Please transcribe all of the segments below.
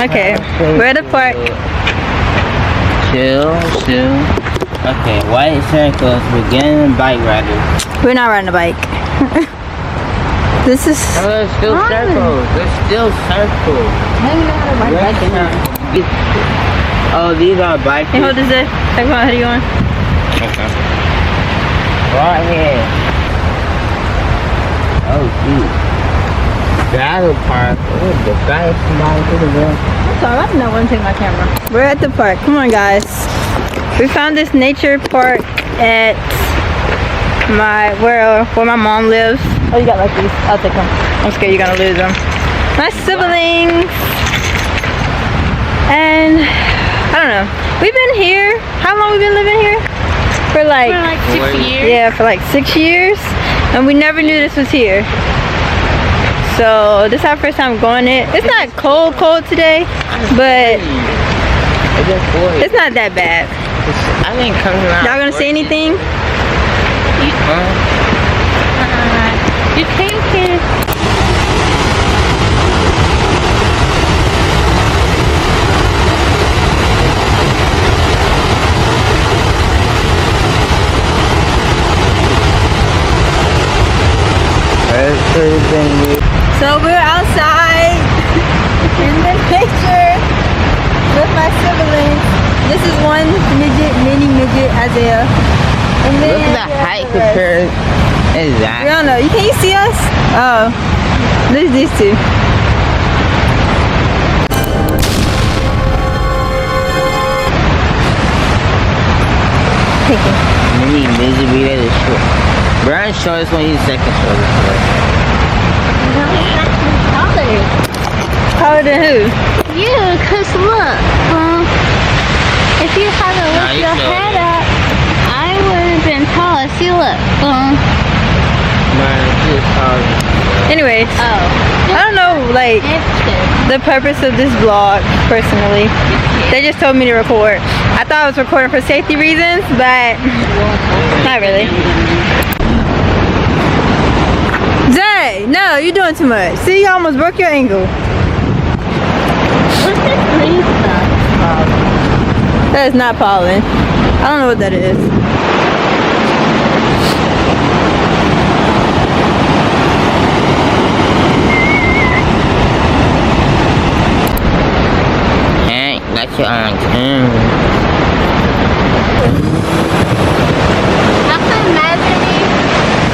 Okay, we're at the park. Chill. Okay, white circles, beginning bike riding. We're not riding a bike. This is... Oh, there's still circles. Maybe not a bike Oh, these are bikes. Hey, hold this there. Take my hoodie on. Okay. Right here. Oh, shoot. Battle park. Oh, the guy is somebody to the world. Sorry, I did not want to take my camera. We're at the park. Come on, guys. We found this nature park at where my mom lives. Oh, you got like these. I'll take them. I'm scared you're gonna lose them. My siblings. And I don't know. We've been here. How long we been living here? For like 6 years. Yeah, for like 6 years. And we never knew this was here. So this is our first time going in. It's not cold today, but it's not that bad. I didn't come around. Y'all gonna say anything? You came here. So we're outside in the nature with my siblings. This is one mini midget, Isaiah. And then Look at the height comparison. Exactly. We don't know. Can you see us? Oh, there's these two. Mini midget, we had a short. Brian showed us when he's second shortest. Taller than who? You, cause look, if you hadn't lifted your head up, I would have been taller. See, look, Anyways, I don't know, like, the purpose of this vlog, personally. They just told me to record. I thought I was recording for safety reasons, but not really. Zay, no, you're doing too much. See, you almost broke your ankle. What's this green stuff? That is not pollen. I don't know what that is. Hey, got you on camera. I can imagine you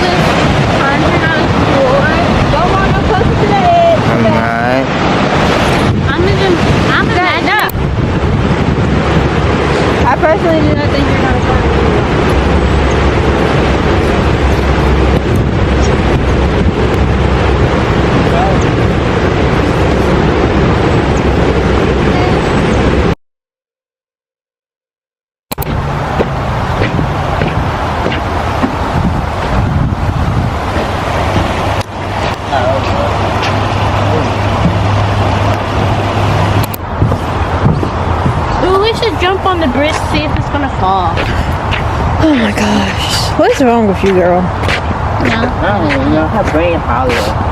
with 100 on the floor. Don't want no closer to the edge. I'm not. I'm imagining. I personally do not think you're gonna find it. Ooh, we should jump on the bridge, see if it's gonna fall. Oh my gosh. What's wrong with you, girl? No. I don't even know. Her brain hollow.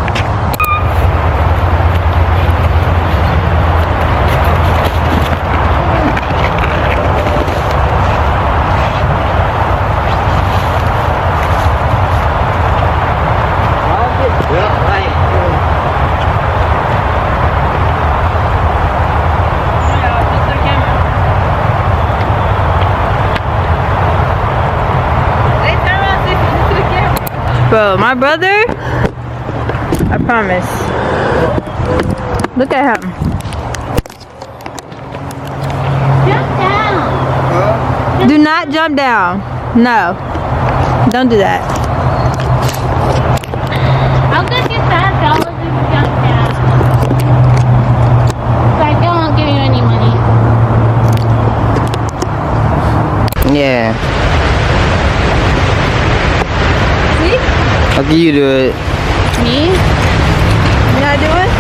Bro, my brother, I promise. Look at him. Jump down. Do not jump down. No. Don't do that. I'll give you $5 if you jump down. But I don't give you any money. Yeah. See? How can you do it? Me? You not doing?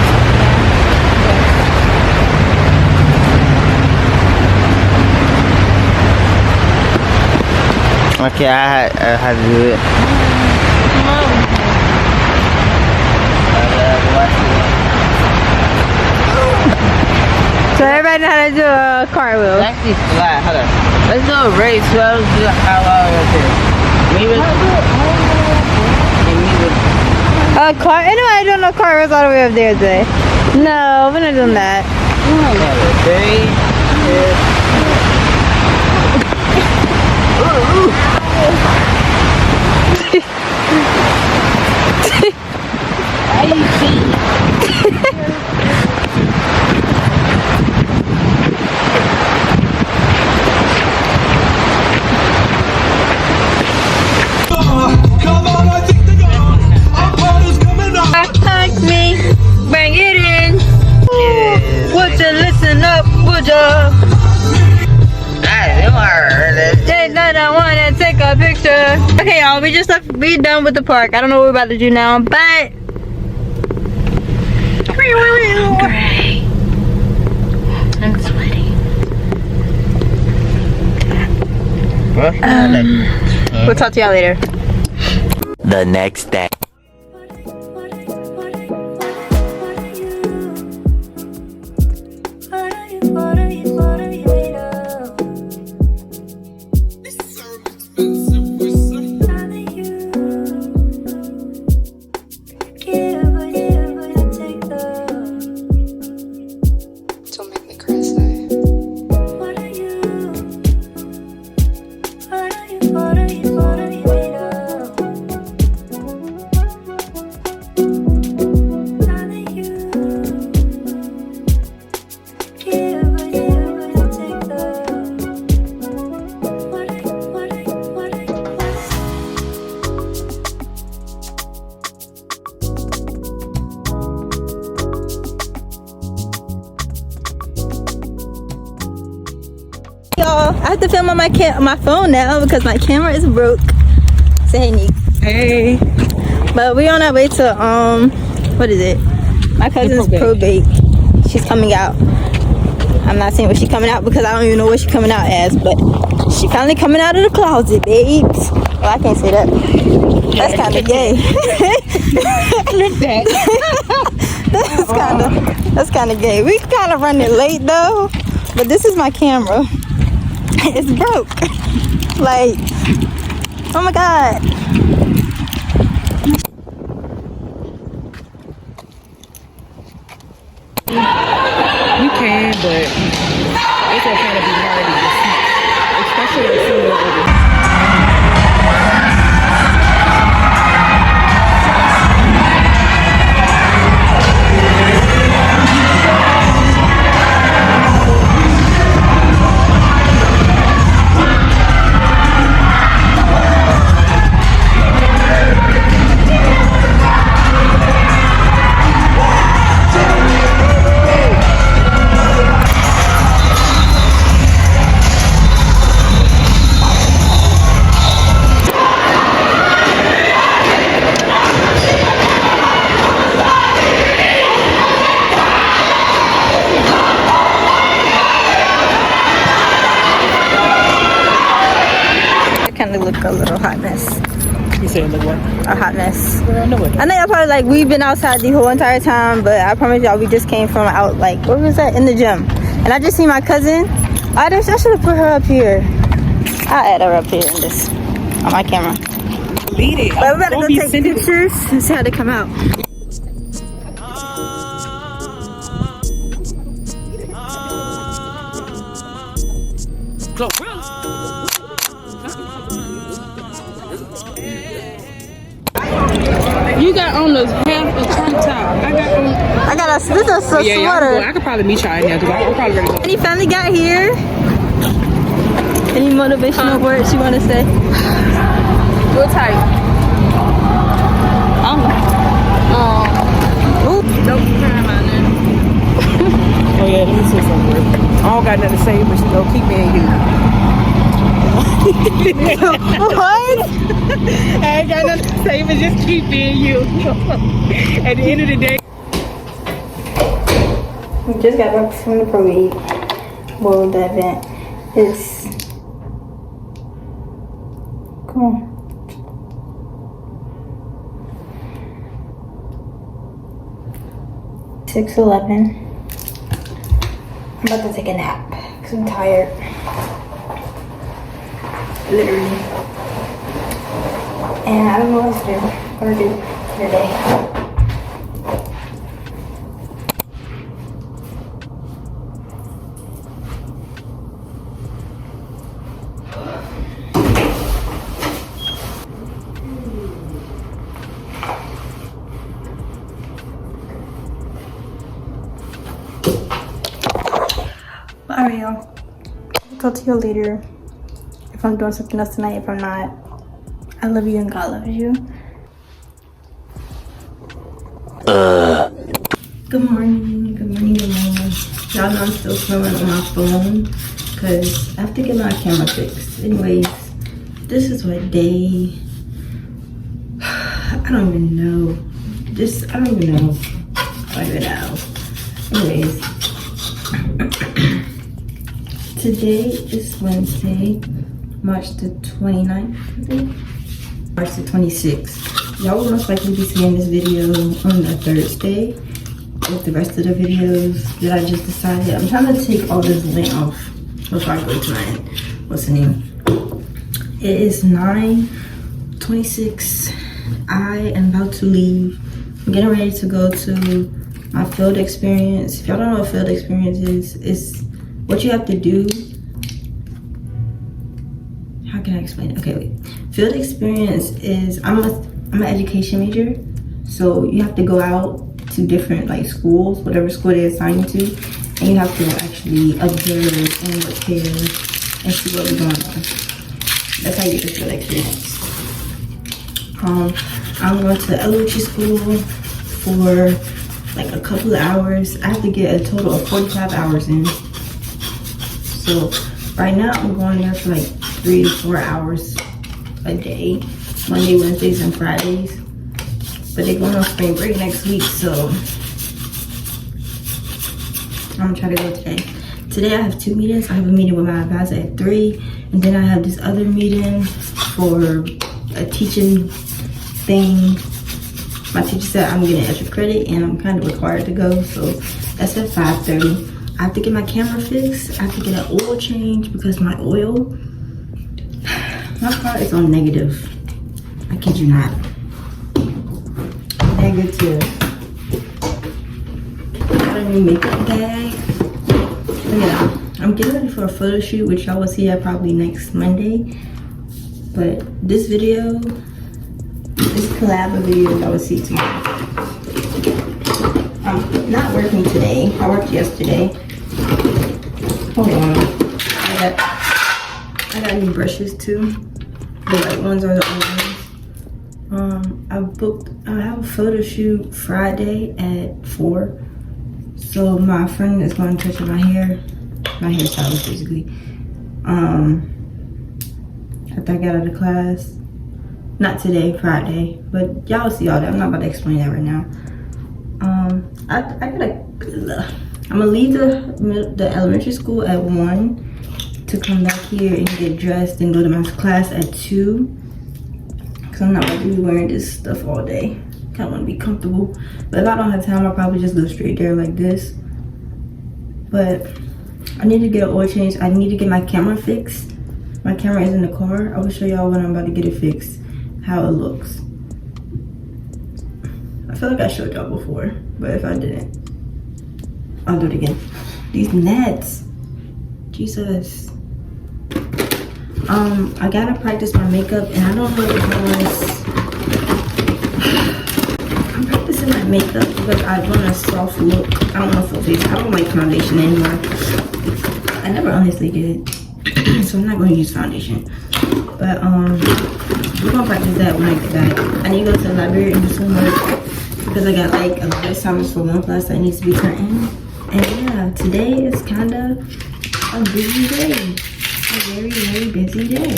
Okay, I had to do it. car wheels. Let's see flat. Hold on. Let's do a race. Let's do how long it is. Maybe. Car. Anybody doing no car wheels all the way up there today? No, we're not doing that. 3. Like me, bring it in. Would you listen up? Would you? I wanna take a picture. Okay, y'all, we just left. We done with the park. I don't know what we're about to do now, but great. I'm sweaty. We'll talk to y'all later. The next day. Y'all, I have to film on my phone now because my camera is broke. Say hey, Nick. Hey. But we on our way to what is it? My cousin's probate. She's coming out. I'm not saying what she's coming out because I don't even know what she's coming out as, but she finally coming out of the closet, babes. Well, I can't say that. That's kind of gay. That's kind of gay. We kind of running late though, but this is my camera. It's broke. Like, oh my god. You can, but it's gonna kind of be hard to see, especially if you're over. Kind of look a little hot mess. You saying look what? A hot mess. Well, I know it. I know y'all probably like we've been outside the whole entire time, but I promise y'all we just came from out like where was that? In the gym. And I just seen my cousin. I should have put her up here. I'll add her up here in this on my camera. Beat it. But we better go take pictures and see how they come out. You got on the half a tank top. I got this is a sweater. I could probably meet y'all in there because I'm probably ready to go. Any family got here? Any motivational words you want to say? Real tight. Don't cry about that. Oh yeah, let me say something. I don't got nothing to say, but she gonna keep me in you. What? I ain't got nothing to say, but just keep me in you. At the end of the day. We just got back from the probate. Well, the event is. Come on. $6:11. I'm about to take a nap Cause I'm tired. Literally. And I don't know what to do or do today. Alright, y'all. Talk to you later. If I'm doing something else tonight, if I'm not, I love you and God loves you. Good morning, good morning, good morning. Y'all know I'm still filming on my phone because I have to get my camera fixed. Anyways, this is what day, I don't even know. I don't even know. I don't even know. Anyways, today is Wednesday, March the 29th, I think. March the 26th. Y'all will most likely be seeing this video on the Thursday with the rest of the videos that I just decided. I'm trying to take all this lint off before I go tonight. What's the name? It is 9:26. I am about to leave. I'm getting ready to go to my field experience. If y'all don't know what field experience is, it's what you have to do. How can I explain it? Okay, wait. Field experience is, I'm an education major, so you have to go out to different like schools, whatever school they assign you to, and you have to actually observe and repair and see what we're going on. That's how you get the field experience. I'm going to elementary school for like a couple of hours. I have to get a total of 45 hours in. So right now I'm going there for like 3 to 4 hours a day, Monday, Wednesdays, and Fridays. But they're going on spring break next week, so I'm gonna try to go today. Today I have 2 meetings. I have a meeting with my advisor at 3, and then I have this other meeting for a teaching thing. My teacher said I'm getting extra credit and I'm kind of required to go, so that's at 5:30. I have to get my camera fixed. I have to get an oil change because my car is on negative. I kid you not. Negative. I got a new makeup bag. But yeah, I'm getting ready for a photo shoot, which y'all will see probably next Monday. But this video, this collab video, y'all will see tomorrow. I'm not working today. I worked yesterday. Hold on. I got new brushes too. The white ones are the old ones. I have a photo shoot Friday at 4. So my friend is going to touch my hairstylist basically. After I got out of class. Not today, Friday. But y'all see all that. I'm not about to explain that right now. I'm gonna leave the elementary school at 1 to come back here and get dressed and go to my class at 2. Cause I'm not going to be wearing this stuff all day. Kind of want to be comfortable. But if I don't have time, I'll probably just go straight there like this. But I need to get an oil change. I need to get my camera fixed. My camera is in the car. I will show y'all when I'm about to get it fixed, how it looks. I feel like I showed y'all before, but if I didn't, I'll do it again. These nets, Jesus. I gotta practice my makeup, and I don't know because I'm practicing my makeup because I want a soft look. I don't want full face. I don't like foundation anymore. I never honestly did, so I'm not going to use foundation. But we're gonna practice that when I get back. I need to go to the library and do some work because I got like a lot of assignments for one class that needs to be turned in. And yeah, today is kind of a busy day. A very, very busy day.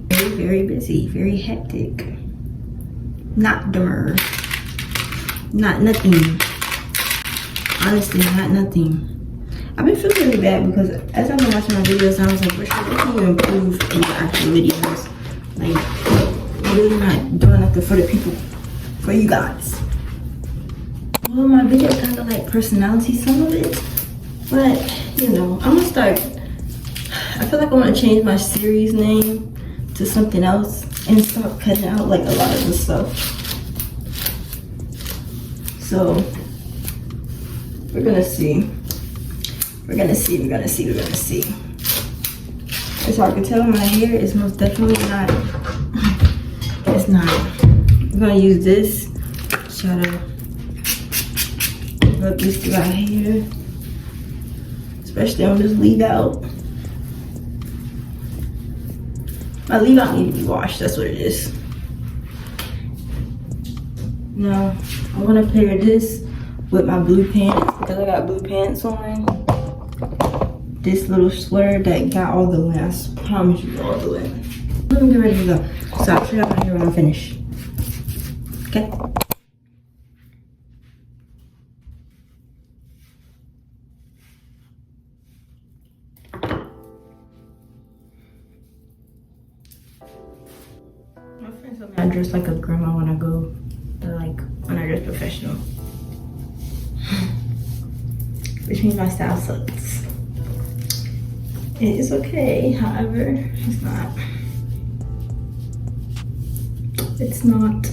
Very, very busy. Very hectic. Not dumber. Not nothing. Honestly, not nothing. I've been feeling really bad because as I've been watching my videos, I was like, what can you improve in the actual videos? Like, I'm really not doing nothing for the people, for you guys. Well, my video kind of like personality, some of it. But, you know, I'm gonna start, I feel like I want to change my series name to something else and start cutting out like a lot of the stuff. So, we're gonna see. We're gonna see. As I can tell, my hair is most definitely not, it's not. I'm gonna use this, try to rub this through my hair. Especially on this leave out. My leave out need to be washed, that's what it is. Now, I'm gonna pair this with my blue pants because I got blue pants on. This little sweater that got all the way, I promise you all the way. Let me get ready to go. So I'll show you my hair when I finish. Okay? I dress like a grandma when I go, like when I dress professional. Which means my style sucks. It is okay, however, it's not. It's not.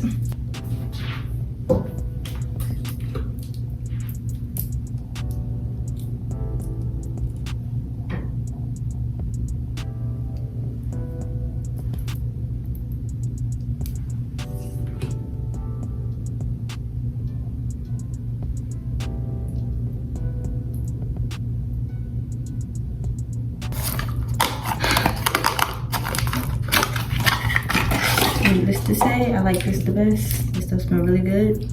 Needless to say, I like this the best. This stuff smells really good.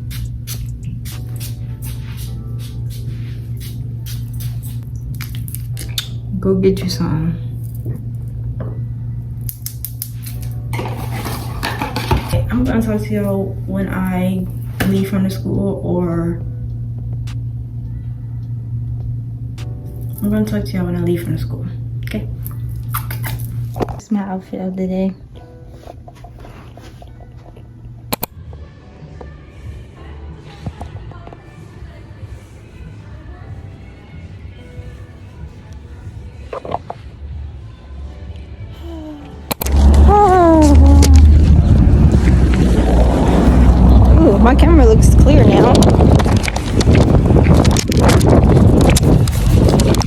Go get you some. Okay, I'm gonna talk to y'all when I leave from the school, or I'm gonna talk to y'all when I leave from the school. Okay? It's my outfit of the day. My camera looks clear now.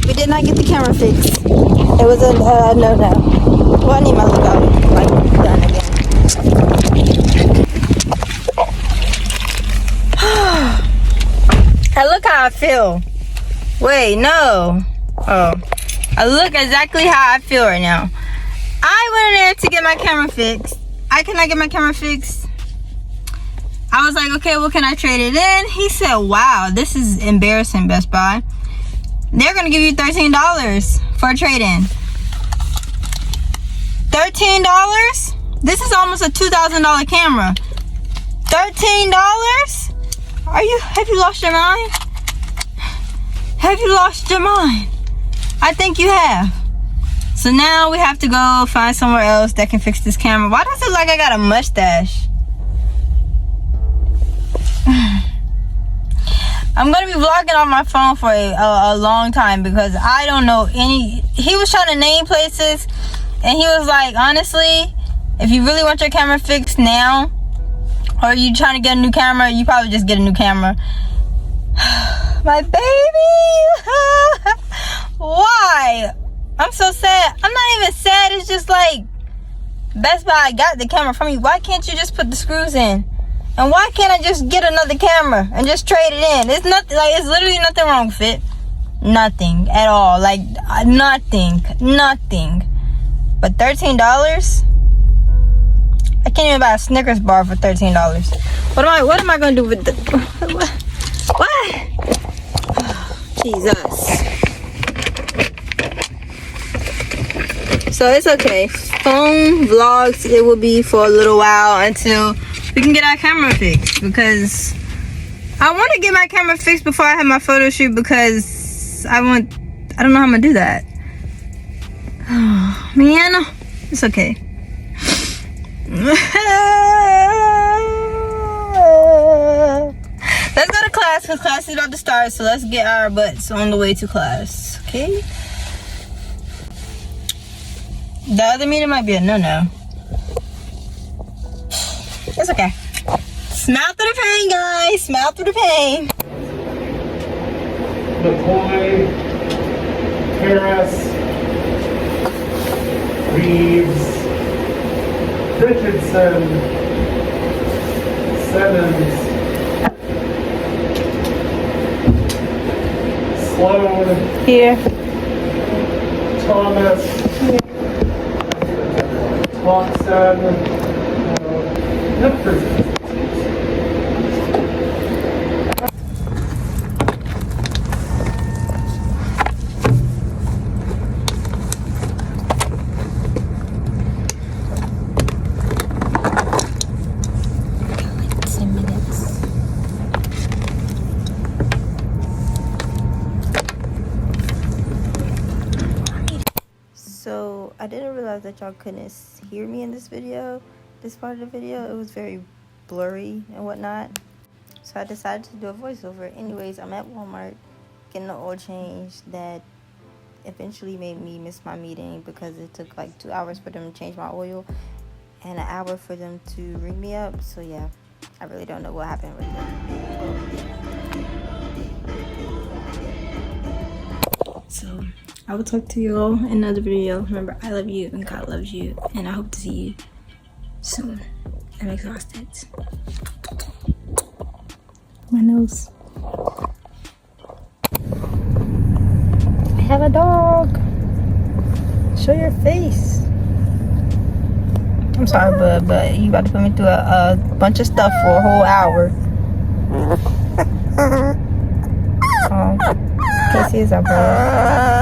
We did not get the camera fixed. It was a no. Well, I need my look out like done again. I look how I feel. Wait, no. Oh, I look exactly how I feel right now. I went in there to get my camera fixed. I cannot get my camera fixed. I was like, okay, well, can I trade it in? He said, wow, this is embarrassing, Best Buy. They're going to give you $13 for a trade-in. $13? This is almost a $2,000 camera. $13? Have you lost your mind? Have you lost your mind? I think you have. So now we have to go find somewhere else that can fix this camera. Why does it look like I got a mustache? I'm gonna be vlogging on my phone for a long time because I don't know any. He was trying to name places, and he was like, honestly, if you really want your camera fixed now, or you trying to get a new camera, you probably just get a new camera. My baby. Why? I'm so sad. I'm not even sad. It's just like, Best Buy got the camera from you. Why can't you just put the screws in? And why can't I just get another camera and just trade it in? It's nothing, like, it's literally nothing wrong with it. Nothing at all. Like, nothing. But $13? I can't even buy a Snickers bar for $13. What am I gonna do with the, what? Jesus. So it's okay. Phone vlogs, it will be for a little while until we can get our camera fixed, because I want to get my camera fixed before I have my photo shoot, because I don't know how I'm gonna do that. Oh, man, it's okay. Let's go to to class because class is about to start. So let's get our butts on the way to class. Okay. The other meeting might be a no-no. It's okay. Smile through the pain, guys. Smile through the pain. McCoy, Harris, Reeves, Richardson, Simmons, Sloan, Here. Thomas, Thompson, So I didn't realize that y'all couldn't hear me in this video, this part of the video. It was very blurry and whatnot. So I decided to do a voiceover. Anyways, I'm at Walmart getting an oil change that eventually made me miss my meeting because it took like 2 hours for them to change my oil and an hour for them to ring me up. So yeah, I really don't know what happened with them. So I will talk to you all in another video. Remember, I love you and God loves you, and I hope to see you soon. I'm exhausted. My nose. I have a dog. Show your face. I'm sorry, bud, but you about to put me through a bunch of stuff for a whole hour. Casey is our bud.